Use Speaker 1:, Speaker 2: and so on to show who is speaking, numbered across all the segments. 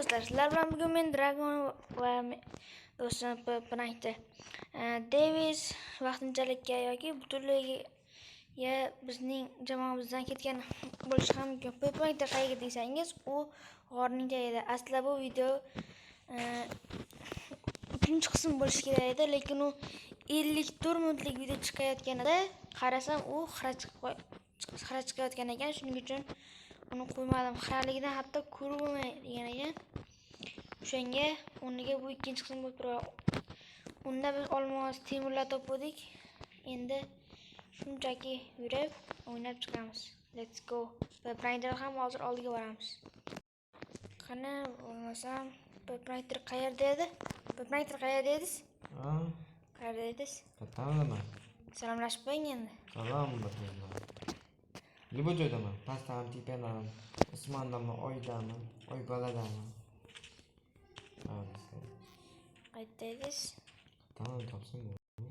Speaker 1: do'stlar, sizlar bilan bugun men Dragon va do'stim Pranaytda Davis vaqtinchalikka yoki butunligiga bizning jamoamizdan ketgan bo'lishi ham mumkin. Pranaytda qayerga desangiz, u g'orning joyida. Aslida bu video uchinchi qism bo'lishi kerak edi, lekin u 54 minutlik video chiqayotganida qarasam, u xira chiqayotgan ekan. Shuning uchun uni qo'ymadim. Xiraligidan hatto ko'rib bo'lmaydigan ekan. O'shanga o'rniga bu ikkinchi qism bo'lib turadi. Unda biz olmos temirlar topdik. Endi shunchaki yurib o'ynab chiqamiz. Let's go. Va Pranaytda ham hozir oldiga boramiz. Qani bo'lmasam, Pranaytda qayerda edi? Pranaytda qayerda edingiz? Qayerda edingiz?
Speaker 2: Qayerdaman?
Speaker 1: Salomlashib qo'ying endi.
Speaker 2: Salom bo'linglar. Любой joydaman. Pastdan, tepadan, osmondanmi, oydanmi, oy baladaman.
Speaker 1: Qayerda edingiz?
Speaker 2: Tamam, topsam bo'ladi.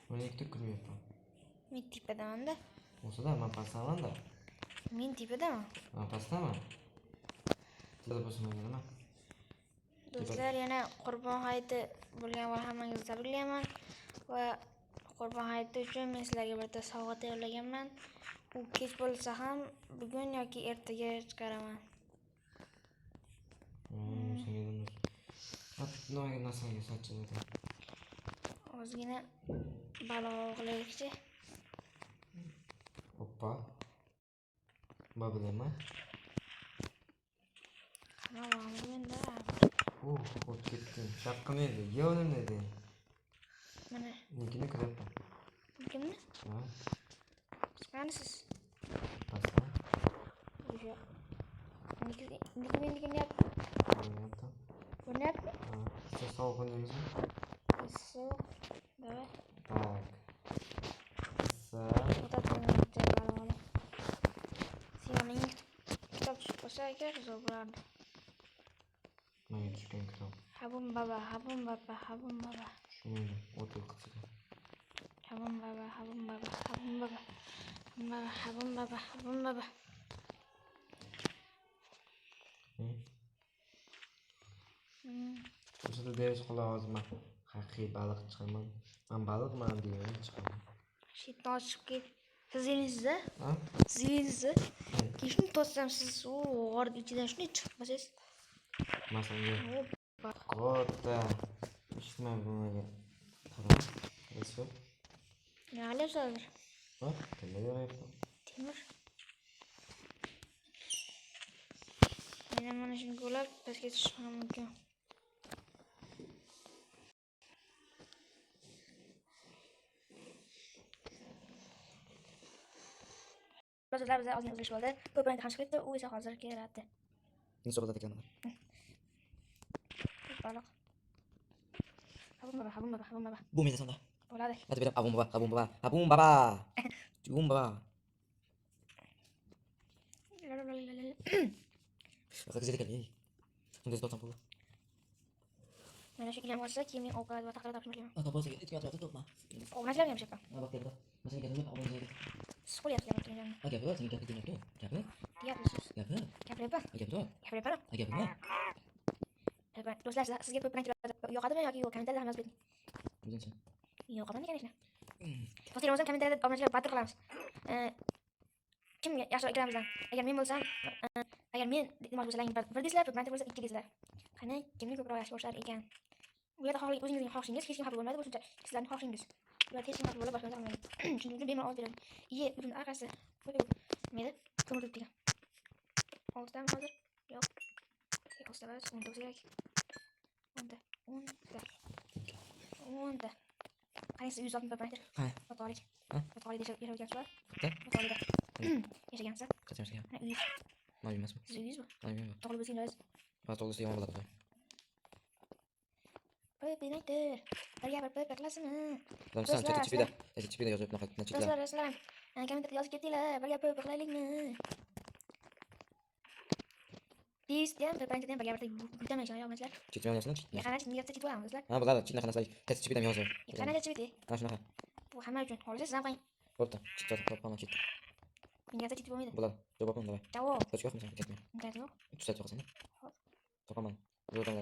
Speaker 2: Men ikkita ko'ryapman.
Speaker 1: Men tepadaman-da.
Speaker 2: O'sada men pastdaman-da.
Speaker 1: Men tepadaman.
Speaker 2: Men pastdaman. Sizlar bo'lsangiz
Speaker 1: Do'stlar, yana Qurbon hayiti bo'lgan va hammangizni tabriklayman va Qurbon hayiti uchun men sizlarga bitta sovg'a tayyorlaganman. U kech bo'lsa ham bugun yoki ertaga chiqaraman.
Speaker 2: Noga narsaga sochiladi.
Speaker 1: Ozgina balo qilaylikchi.
Speaker 2: Hoppa. Babilayman.
Speaker 1: Qanaqa menda?
Speaker 2: Xo'p ketdim. Shaqqim edi. Yo'lim edi.
Speaker 1: Mana.
Speaker 2: Nikini ko'ryapman.
Speaker 1: Kimni?
Speaker 2: Ha.
Speaker 1: Qanisiz?
Speaker 2: Pastda.
Speaker 1: O'sha. Nikini deyapti. Ko'ryapti?
Speaker 2: Ha. Siz sovuq o'ynamizmi?
Speaker 1: Sovuq. Давай.
Speaker 2: Так.
Speaker 1: Sening kitob chiqib qolsa agar zo'r bo'lardi.
Speaker 2: Menga tushgan kitob.
Speaker 1: Habum baba.
Speaker 2: Shuni o'tib qilsa.
Speaker 1: Habum baba.
Speaker 2: O'shada Davis qulog'izman. Haqiqiy baliqchiman. Men baliqman degan chiqaman.
Speaker 1: Shitni ochib ket. Siz yeysiz-a?
Speaker 2: Ha?
Speaker 1: Siz yeysiz-a? Kishni to'sam siz u g'or ichidan shunday chiqib qolasiz.
Speaker 2: Masalan, Kota. Eshitmay bo'lmagan. Qarang. Eso.
Speaker 1: Nima qilyapsiz hozir?
Speaker 2: Ha? Nima deyapman?
Speaker 1: Temir. Meni mana shuni ko'lab pastga tushishim ham mumkin. Bizlar ozgina o'zgarish bo'ldi. Ko'pincha ham chiqibdi, u esa hozir keladi.
Speaker 2: Nima so'radi ekan?
Speaker 1: Baliq. Habum baba.
Speaker 2: Bu menda sonda.
Speaker 1: Bo'ladi.
Speaker 2: Hadi berib habum baba. Qizga ekan. Shunday to'xtam bo'ldi.
Speaker 1: Mana shu ilm olsa, keyin ovqat va taqdir topshirishim.
Speaker 2: Bo'lsa, ehtiyot to'xtama.
Speaker 1: O'g'nachilar ham shaka.
Speaker 2: Ha, vaqtida. Masalan, keldi, o'g'nachilar.
Speaker 1: Siz qo'lyapsiz ham ekan.
Speaker 2: Aka, bu sen gapni tinglayapti. Gapi?
Speaker 1: Deyapsiz.
Speaker 2: Gapi?
Speaker 1: Gapirayapman.
Speaker 2: Gapirma.
Speaker 1: Do'stlar, sizga ko'p yoqadimi yoki yo'q? Kommentariyada ham yozib bering.
Speaker 2: O'zingchi.
Speaker 1: Yoqadimi degan ishni. Do'stlar, o'zim kommentariyada obunachilar batr qilamiz. Kim yaxshi ikkalamizdan? Agar men bo'lsam, agar men demoqchi bo'lsalaring 1 deysizlar, Pranaytda bo'lsa 2 deysizlar. Qani, kimni ko'proq yaxshi ko'rishar ekan? Bu yerda o'zingizning xohishingiz, hech kim xafa bo'lmaydi, bu shuncha sizlarning xohishingiz. Bu yerda hech kim xafa bo'lib boshqa narsa qilmaydi. Shuning uchun bemalol olib beradi. Iye, uni arkasi. Meni ko'mir degan. Oltami hozir? Yo'q. Oltamiz, 10 kerak. 10. Qarang, siz 160 Pranaytda.
Speaker 2: Ha.
Speaker 1: Fotolik.
Speaker 2: Ha?
Speaker 1: Fotolik yashagansiz.
Speaker 2: Ha?
Speaker 1: Fotolikda. Yashagansiz.
Speaker 2: Qachon yashagan?
Speaker 1: Ha, uyingiz.
Speaker 2: Ma'lum emasmi?
Speaker 1: Siz uyingizmi?
Speaker 2: Ma'lum.
Speaker 1: Tug'ilib o'sgansiz.
Speaker 2: Hozir to'g'risi yomon bo'ladi.
Speaker 1: Pranaytda. Bir qilasizmi?
Speaker 2: Do'stlar, chipida yozib bunaqa nachitlar.
Speaker 1: Do'stlar, kommentariyada yozib ketinglar. Birga qilaylikmi? Deysiz ham, Pranaytda ham birga yutamaysan, yo'qmisizlar?
Speaker 2: Chitmayapsizmi?
Speaker 1: Qanaqa niyatda chitib olamiz, do'stlar?
Speaker 2: Ha, bo'ladi. Chitna qanaqasi? Qaysi chipida yozib.
Speaker 1: Qanaqa chipidi?
Speaker 2: Ha, shunaqa.
Speaker 1: Bu hamma uchun. Hozir siz ham qo'ying.
Speaker 2: Bo'pti. Chitda topqanman chitda.
Speaker 1: Gazeta ketib bo'lmaydi.
Speaker 2: Bo'ladi. Javobim davay.
Speaker 1: Javob.
Speaker 2: Soch yo'qmi sen ketmay.
Speaker 1: Gazeta yo'q.
Speaker 2: 3 soat yo'qsan. Topaman. Yo'qdan.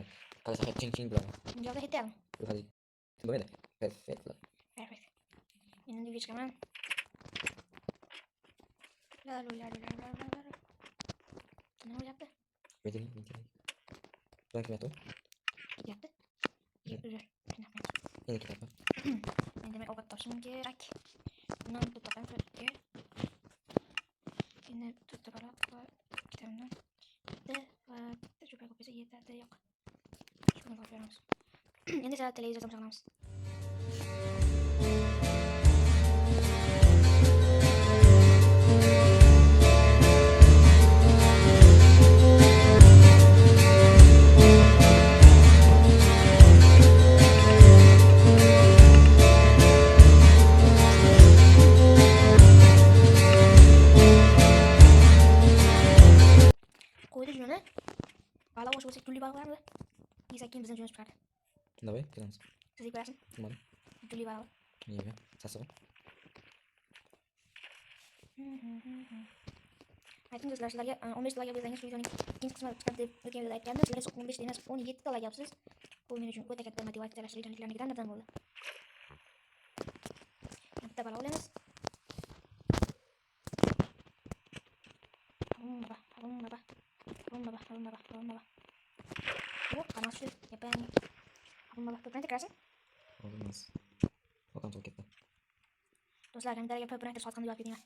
Speaker 2: Qarasa ching biladi.
Speaker 1: Bunga ketyapman.
Speaker 2: Bo'ladi. Bo'lmaydi. Perfect.
Speaker 1: Perfect. Men endi uyga chiqaman. La. Nima bo'lyapti?
Speaker 2: Beding. Bak meto.
Speaker 1: Ketyapti. Yur.
Speaker 2: Endi ketaman.
Speaker 1: Endi men ovqat topishim kerak. Bundan tutaman shularga. Endi tutaroq va kitarimdan va tujruba ko'paysa yetadi yo'q. Shuni ko'ramiz. Endi esa televizor tomosha qilamiz. Qo'ydi shuni. Baliq o'sha turli baliqlarni. Yesak keyin bizdan jo'nab chiqadi.
Speaker 2: Davay, kelamiz.
Speaker 1: Siz ko'rasiz.
Speaker 2: Mana.
Speaker 1: Turli baliq.
Speaker 2: Nega? Sasib.
Speaker 1: Ayting do'stlar, sizlarga 15 like bersangiz shu videoning ikkinchi qismi chiqadi deb o'tgan videoda aytgandim. Sizlarga 15 emas 17 ta like yapsiz. Bu men uchun o'ta katta motivatsiyalanishlardan nordon bo'ldi. Bitta baliq olamiz. Rumba. Yo'q, qanaqa shu yapan. Rumba to'planib kirasiz.
Speaker 2: Olmaz. Otam to'p ketdi.
Speaker 1: Do'stlar, kameraga to'planib soat qanday javob berdinglar?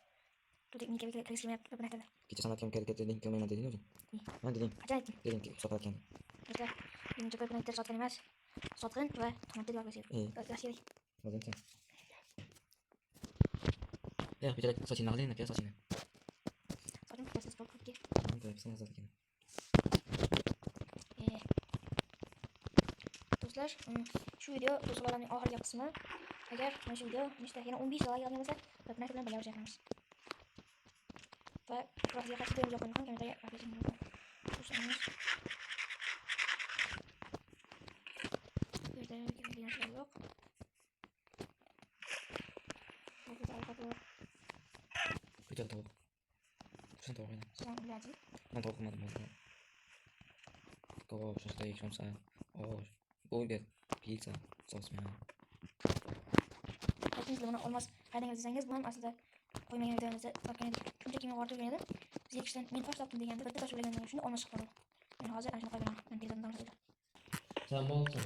Speaker 1: Tuteknika kirishga to'planib.
Speaker 2: Kecha san'atga kerak link kelmayman deding o'zing. Men dedim.
Speaker 1: Qachon aytding?
Speaker 2: Dedim ki sotayotgan.
Speaker 1: Do'stlar, birinchi to'planib sotgan emas. Sotgan va to'g'ri javob berasiz. Yaxshi.
Speaker 2: Hozir sen. Ya, bitta sochingni qilinglar, kerak sochingni.
Speaker 1: Sochim kesiz bo'lib
Speaker 2: Sen hozir
Speaker 1: do'stlar, shu video do'stlarning oxirgi qismi. Agar mana shu video yana 15 like olgan bo'lsa, to'planib bilan birga o'tkazamiz. Va qur'onga qarshi o'yin yo'qmi ham kameraga qarashim mumkin. Ko'rsangiz. Yerda kelgan yo'q. Bu albatta
Speaker 2: bitta tovuq. Sen tovuq yana.
Speaker 1: sen bilaji.
Speaker 2: Men tovuq qilmadim. Tovuq shunday yeyishimsa, burger, pizza, sos men.
Speaker 1: Aytingiz buni olmas qaydan desangiz, bu ham aslida qo'ymagan videomizda bakkan edi. Shunchaki men ortib edi. Biz yekishdan men tosh topdim deganda bitta tosh o'lagandan shuni olmas chiqdi. Men hozir ana shuni qo'yaman. Men telefondan tomosha qildim.
Speaker 2: Sen bo'lsin.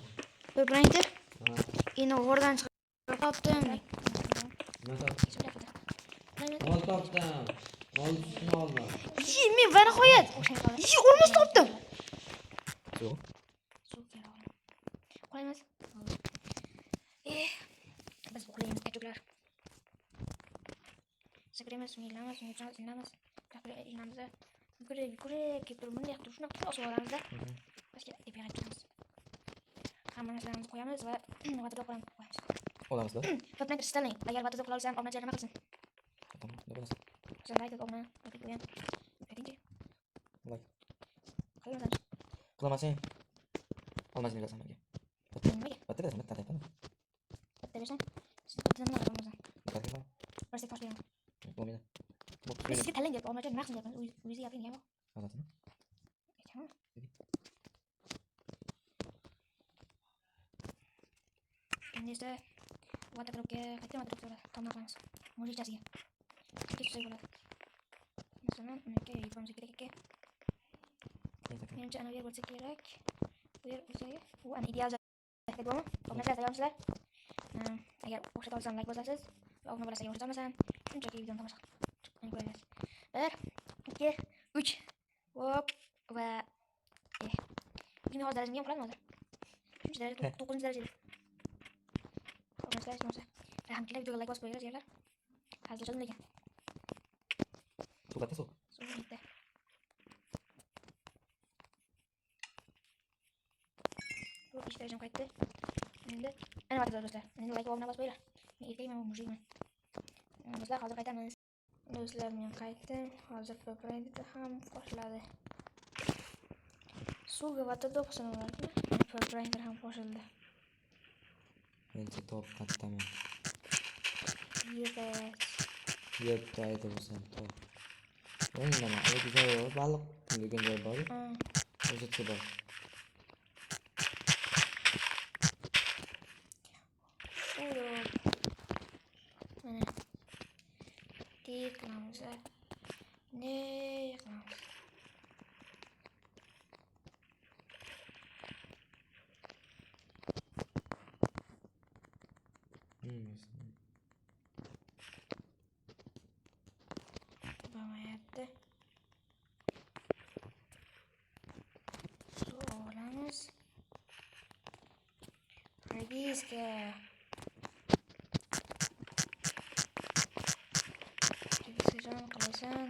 Speaker 1: To'planib ino o'rdan chiqib topdim.
Speaker 2: Nima topding? Ol topdim. Olishni oldim.
Speaker 1: Men va nihoyat. Olmas topdim.
Speaker 2: Yo'q.
Speaker 1: Suv kerak. Qo'yamiz. Biz uxlaymiz, kachuklar. Sakraymiz, o'ynaymiz, o'ynaymiz. Gapiramiz. Yugurik, ketib bunday qilib shuni osib olamiz-da. Başka deb yaratamiz. Hamma narsalarimizni qo'yamiz va vatada qo'yamiz.
Speaker 2: Olamiz-da.
Speaker 1: To'planib istamang. Agar vatada qo'la olsam, obunachilar nima qilsin?
Speaker 2: Tamam, nima bo'lsa.
Speaker 1: Sen like obuna, qo'ying. Aytingchi.
Speaker 2: Like.
Speaker 1: Qo'yamiz.
Speaker 2: Qilmasang. Olmasini bilasan menga.
Speaker 1: Nimaga?
Speaker 2: Bitta berasan, bitta aytaman.
Speaker 1: Bitta bersang, bittadan nima qilamiz?
Speaker 2: Bitta.
Speaker 1: Birsi tosh beraman.
Speaker 2: Bo'lmaydi.
Speaker 1: Men sizga tanlang deb obunachilar nima qilsin deyapman. O'zingizga gapiring, yo'q?
Speaker 2: Hozirmi?
Speaker 1: Aytaman. Endi esa vatarobga qaytamiz, tomog'imiz. Mo'jizasiga. Ketsak bo'ladi. Masalan, unga yetamiz kerak. Menimcha ana bu yer bo'lsa kerak. Bu yer bo'lsa, bu ana ideal joy. Bo'lmi? Obunachilar tayyormisizlar? Agar o'xshata olsam like bosasiz, obuna bo'lasiz, o'xshata olmasam, shunchaki videoni tomosha qilib ko'rasiz. 1, 2, 3. Hop va hozir darajamga ham qo'yadimi hozir? 3 daraja, 9 daraja. Obunachilar bo'lsa, rahmatli videoga like bosib qo'yinglar, yerlar. Hozir chizdim lekin.
Speaker 2: Suv.
Speaker 1: Suv bitta. Bu ishlarimiz qaytdi. Endi ana vaqtida do'stlar. Endi like obuna bosib qo'yinglar. Men erkakman, men mujikman. Do'stlar, hozir qaytamiz. Do'stlar, men qaytdim. Hozir to'playdi ham boshladi. Suvga vatada o'qisanlarmi? To'playdi ham qo'shildi.
Speaker 2: Endi top qaytaman.
Speaker 1: Yes.
Speaker 2: Yettaydi bo'lsam top. Nima? O'zi joyi bor, baliq degan joy bor.
Speaker 1: Ha.
Speaker 2: O'zi bor.
Speaker 1: Uyup. Mana. Qilamiz. Ne qilamiz? Bo'lmayapti. Suv olamiz. Radiska. Radiskajon qilasan.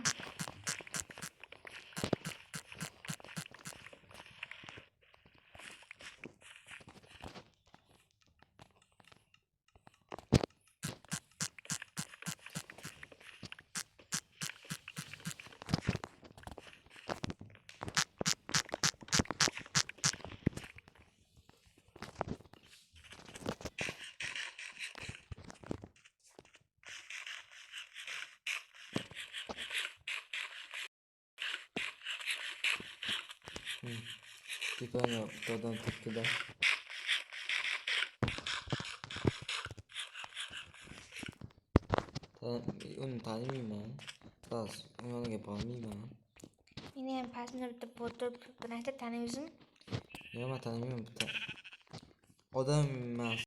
Speaker 2: Tipani Xudodan tepkida. Uni tanimayman. Bas, yoniga bormayman.
Speaker 1: Meni ham pastni bitta foto bilan taniysan.
Speaker 2: Yo'q, tanimayman bitta. Odam emas.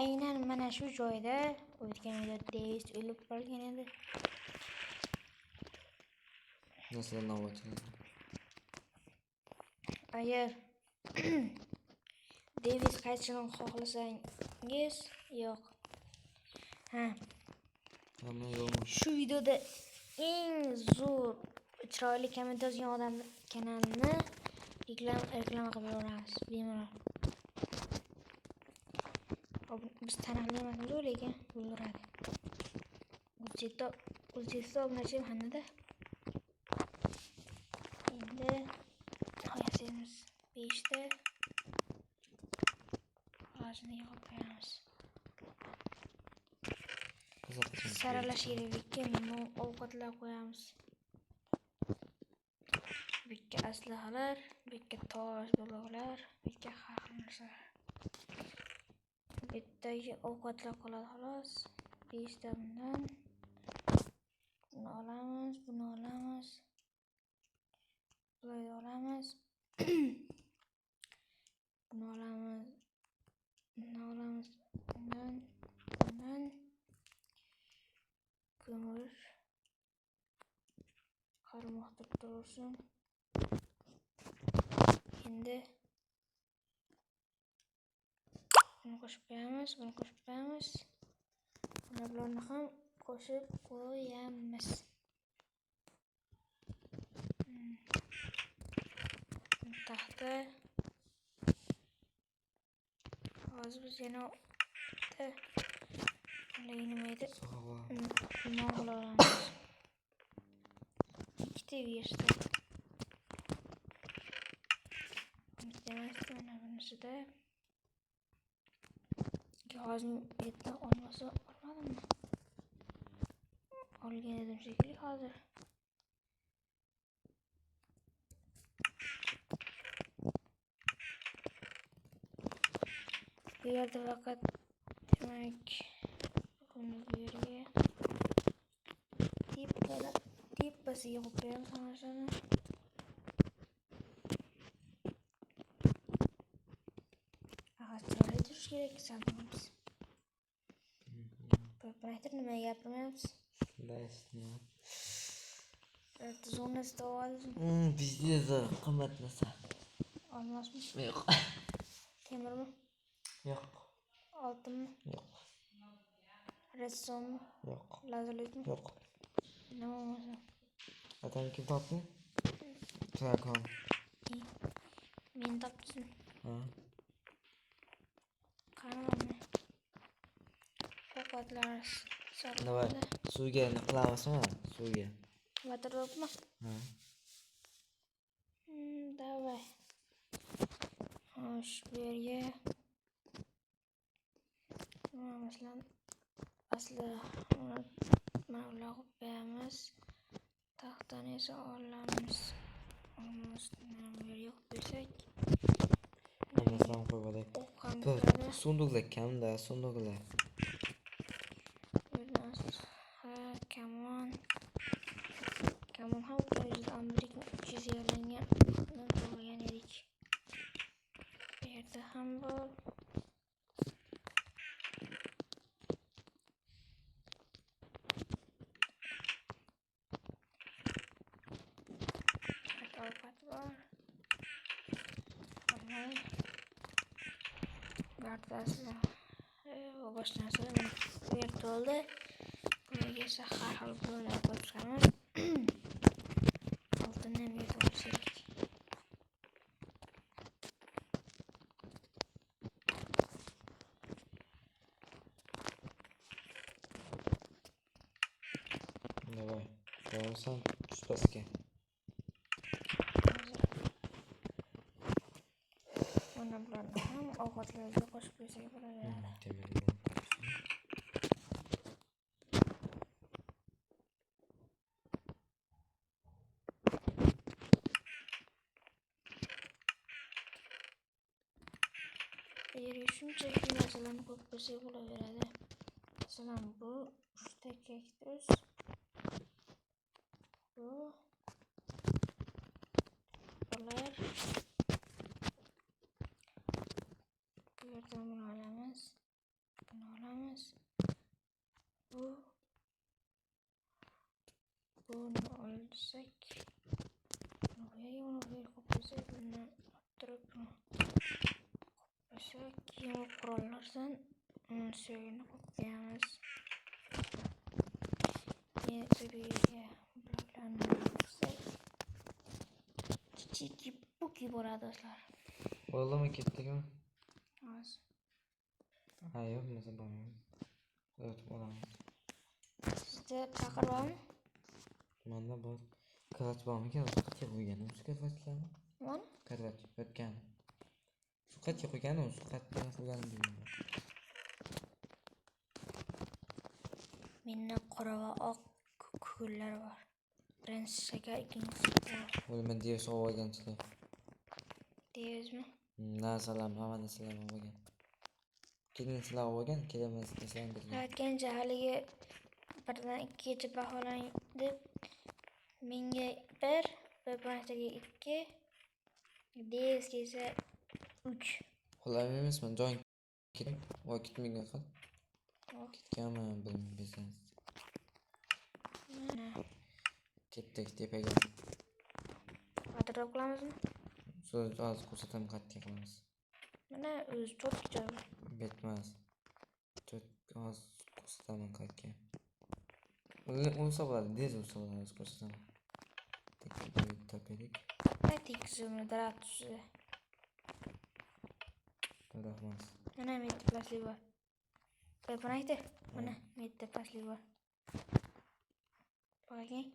Speaker 1: Aynan mana shu joyda o'tgan yilda Devis o'lib qolgan edi.
Speaker 2: Nasıl navbatchi?
Speaker 1: Agar Devis qaytishini xohlasangiz, yo'q. Ha,
Speaker 2: Hamma yo'qmi?
Speaker 1: shu videoda eng zo'r chiroyli komment yozgan odam kanalini reklama qilib yuboramiz. Bemalol. Biz taniqli emasmiz, lekin bo'laveradi. O'zbekiston obunachi hamda endi qo'yamiz 5 ta. Hozirni yig'ib qo'yamiz. Saralash keraklikka ovqatlar qo'yamiz. Bitta aslahalar, bitta tosh bo'loqlar, bitta har xil narsalar. Bittagi ovqatlar qoladi xolos. 5 ta bundan. Buni olamiz, buni olamiz. Buni olamiz. Buni olamiz. Buni olamiz. Bundan. Ko'mir. Qarmoqda tursin. Endi buni qo'shib qo'yamiz, buni qo'shib qo'yamiz. Bularni ham qo'shib qo'yamiz. Taxta. Hozir biz yana nima edi? Limon olamiz. Ikkita versa. Demakki, mana bunisida hozir yerdan olmasa olmadimmi? Olgan edim shekilli hozir. Bu yerda faqat demak buni bu yerga tepasiga qo'yib qo'yamiz hammasini. Chiroyli turishi kerak sanamiz. Propraytor nima gapirmayapmiz?
Speaker 2: Bilasizmi?
Speaker 1: Zonasida oldim.
Speaker 2: Bizda qimmat narsa.
Speaker 1: Olmasmi?
Speaker 2: Yo'q.
Speaker 1: Temirmi?
Speaker 2: Yo'q.
Speaker 1: Oltinmi?
Speaker 2: Yo'q.
Speaker 1: Ressommi?
Speaker 2: Yo'q.
Speaker 1: Lazerlikmi?
Speaker 2: Yo'q.
Speaker 1: Nima bo'lsa?
Speaker 2: Adam kim topdi? Turakon.
Speaker 1: Men topdim.
Speaker 2: Ha.
Speaker 1: Qani ovqatlar
Speaker 2: Davay, suvga qilamizmi? Suvga.
Speaker 1: Wardrobe'mi?
Speaker 2: Ha.
Speaker 1: Давай. Xo'sh, bu yerga masalan asli mana ular qo'yib qo'yamiz. Taxtani esa olamiz. Mana bu yerga qo'yib qo'ysak,
Speaker 2: Hammasini qo'yib olaylik.
Speaker 1: o'q ham kiradi.
Speaker 2: Sunduqlar kamda, sunduqlar.
Speaker 1: Ha, kamon ham 300 yig'ilgan to'g'rigan edik. Bu yerda ham bor. Ovqat bor. Barchasi va boshqa narsalar bu yerda bo'ldi. Bu yerga esa har xil pullar qo'yib chiqamiz. Oltinni ham yerda olish kerak.
Speaker 2: Давай. Qo'yasan, tush pastga.
Speaker 1: Mana bularni ham ovqatlarga qo'shib qo'ysak bo'laveradi.
Speaker 2: Temirni.
Speaker 1: Bu yerga shunchaki narsalarni qo'yib qo'ysak bo'laveradi. Masalan, bu 3 ta kaktus. Bu bular. Bu yerdan buni olamiz. Buni olamiz. Buni olsak, buni qo'yib qo'ysak, buni turib qo'ysak, keyin qurollardan suyagini qo'yib qo'yamiz. Keyin tabiiy bloklarni qilsak, chiki-puki bo'ladi do'stlar.
Speaker 2: Bo'ldimi, ketdikmi?
Speaker 1: Hozir
Speaker 2: Ha, yo'q, bo'lmasa bo'lmaydi. O'tib olamiz.
Speaker 1: sizda paqir bormi?
Speaker 2: Manda bor. Kavat bormikan? Suqatga qo'ygan. Shu kavatlarni?
Speaker 1: Mana
Speaker 2: Kavat yotgan. Suqatga qo'ygan, suqatga qo'ygan deyman.
Speaker 1: menda qora va oq kukullar bor. Birinchisi shakar, ikkinchisi bor.
Speaker 2: O'lma dev sovg'a olganchilar.
Speaker 1: Deymizmi?
Speaker 2: Narsalar, hamma narsalar olgan. Kelinchilar olgan, kelamiz desanglar.
Speaker 1: Aytgancha haligi birdan ikkigacha baholang deb menga 1, Bepanchtaga 2, Devsga esa 3.
Speaker 2: Qo'llarim emasmi? Joy kerak. Voy ketmagan qil. Ketganman bilmaysan.
Speaker 1: Mana
Speaker 2: Ketdik tepaga.
Speaker 1: atrof qilamizmi?
Speaker 2: So'z hozir ko'rsataman, qattiq qilamiz.
Speaker 1: Mana o'zi cho'tki joy.
Speaker 2: Betmas. Hozir ko'rsataman qattiq. O'lsa bo'ladi, dez o'lsa bo'ladi, ko'rsataman. Tepadik.
Speaker 1: Tekizimni daraxt ustida.
Speaker 2: Rahmat.
Speaker 1: Mana bitta pastlik bor. Bepanchta. Mana bitta pastlik bor. Qarang.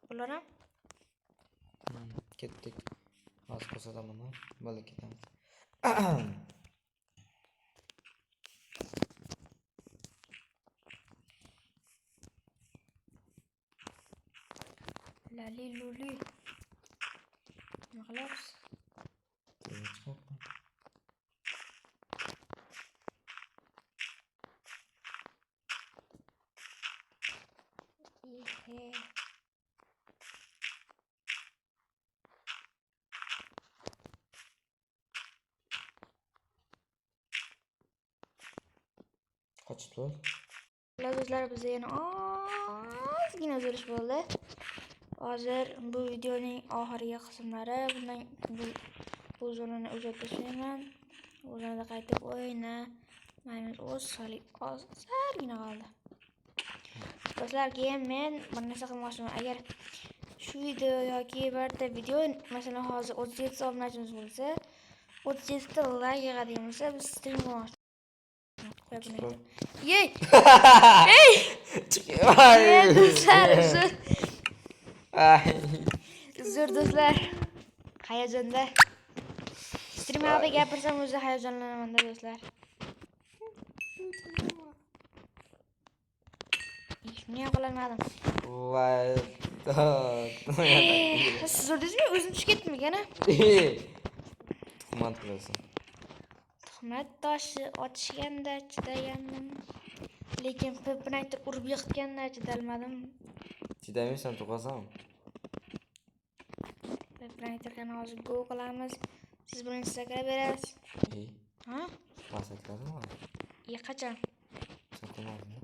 Speaker 1: Bular ham
Speaker 2: Ketdik. Hozir ko'rsataman, bola ketamiz.
Speaker 1: Lali luli. Nima qilamiz? Ehe.
Speaker 2: Qochib ol.
Speaker 1: Do'stlar, bizda yana ozgina o'zgarish bo'ldi. Hozir bu videoning oxirgi qismlari. Bundan bu zonani uzatishman. Bu zonada qaytib o'ynamaymiz. O'zgina qoldi. Do'stlar, keyin men bir narsa qilmoqchiman. Agar shu video yoki birorta video masalan hozir 37 obunachimiz bo'lsa, 37 ta like yig'adigan bo'lsa, biz stream qilmoqchimiz. Yey!
Speaker 2: Ay.
Speaker 1: Do'stlar, uzr.
Speaker 2: Ay.
Speaker 1: Uzr do'stlar. Hayajonda. Stream haqida gapirsam o'zi hayajonlanaman-da do'stlar. Shuni ham qilolmadim.
Speaker 2: Voy.
Speaker 1: Siz urdingizmi? O'zim tushib ketdimmi-kana?
Speaker 2: Tuhmat qilasan.
Speaker 1: Tuhmat toshi otishganda chidagandim. Lekin Pepnaytni urib yiqitganda chidolmadim.
Speaker 2: Chidamaysan, to'qasan.
Speaker 1: Pepnaytni hozir go qilamiz. Siz buni Instagramga berasiz. Ha?
Speaker 2: Masakladimi?
Speaker 1: Qachon?
Speaker 2: So'ramadimmi?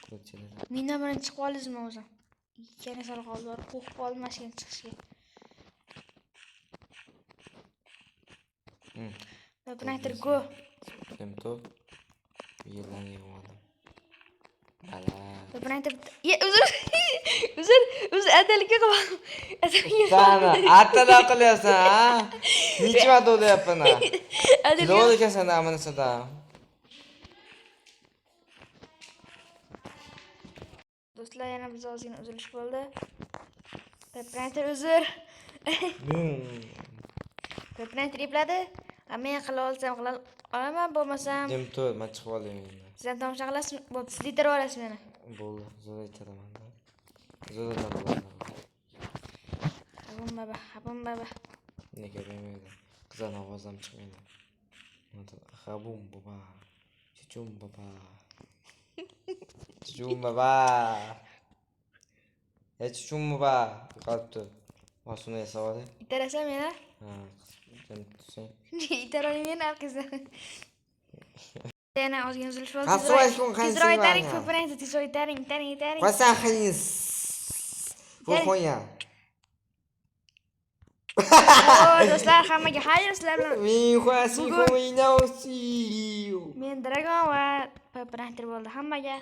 Speaker 2: Ko'rchilar.
Speaker 1: Mendan bilan chiqib oldingizmi o'zi? Ikkala sal qoldi, qo'rqib qoldim mashina chiqishga. Pepnaytni go.
Speaker 2: Kim to? Yelani yig'madim. Ala.
Speaker 1: Pepnaytni uzr, atalikka qildim.
Speaker 2: Sana atada qilyapsan, ha? Necha marta o'layapman, ha? Lo'li kasan amanasada.
Speaker 1: Do'stlar, yana biz ozgina uzilish bo'ldi. Pepnaytni uzr. Pepnaytni epladi. Men qila olsam olaman, bo'lmasam
Speaker 2: Jim tur, men chiqib olay endi.
Speaker 1: sizdan tomosha qilasizmi? Bo'pti, siz yetirib olasiz meni.
Speaker 2: Bo'ldi, zo'r aytiraman-da. Zo'rdan bo'ladi.
Speaker 1: Habum baba.
Speaker 2: Nega bilmaydi. Qizdan ovoz ham chiqmaydi. Habum baba. Chuchum baba. Chuchum baba. Chuchum baba. Qolibdi. Masuna yasavadi.
Speaker 1: Itarasam meni?
Speaker 2: Ha, jim tursang.
Speaker 1: Itaroling meni arkasidan. Yana ozgina uzilish bo'ldi.
Speaker 2: Tezroq
Speaker 1: itaring, Pepnaytni tezroq itaring.
Speaker 2: Qo'ysan xayis. Qo'ya.
Speaker 1: Do'stlar, hammaga xayr, sizlar bilan.
Speaker 2: Men
Speaker 1: Men Dragon va Pepnaytni bo'ldi. Hammaga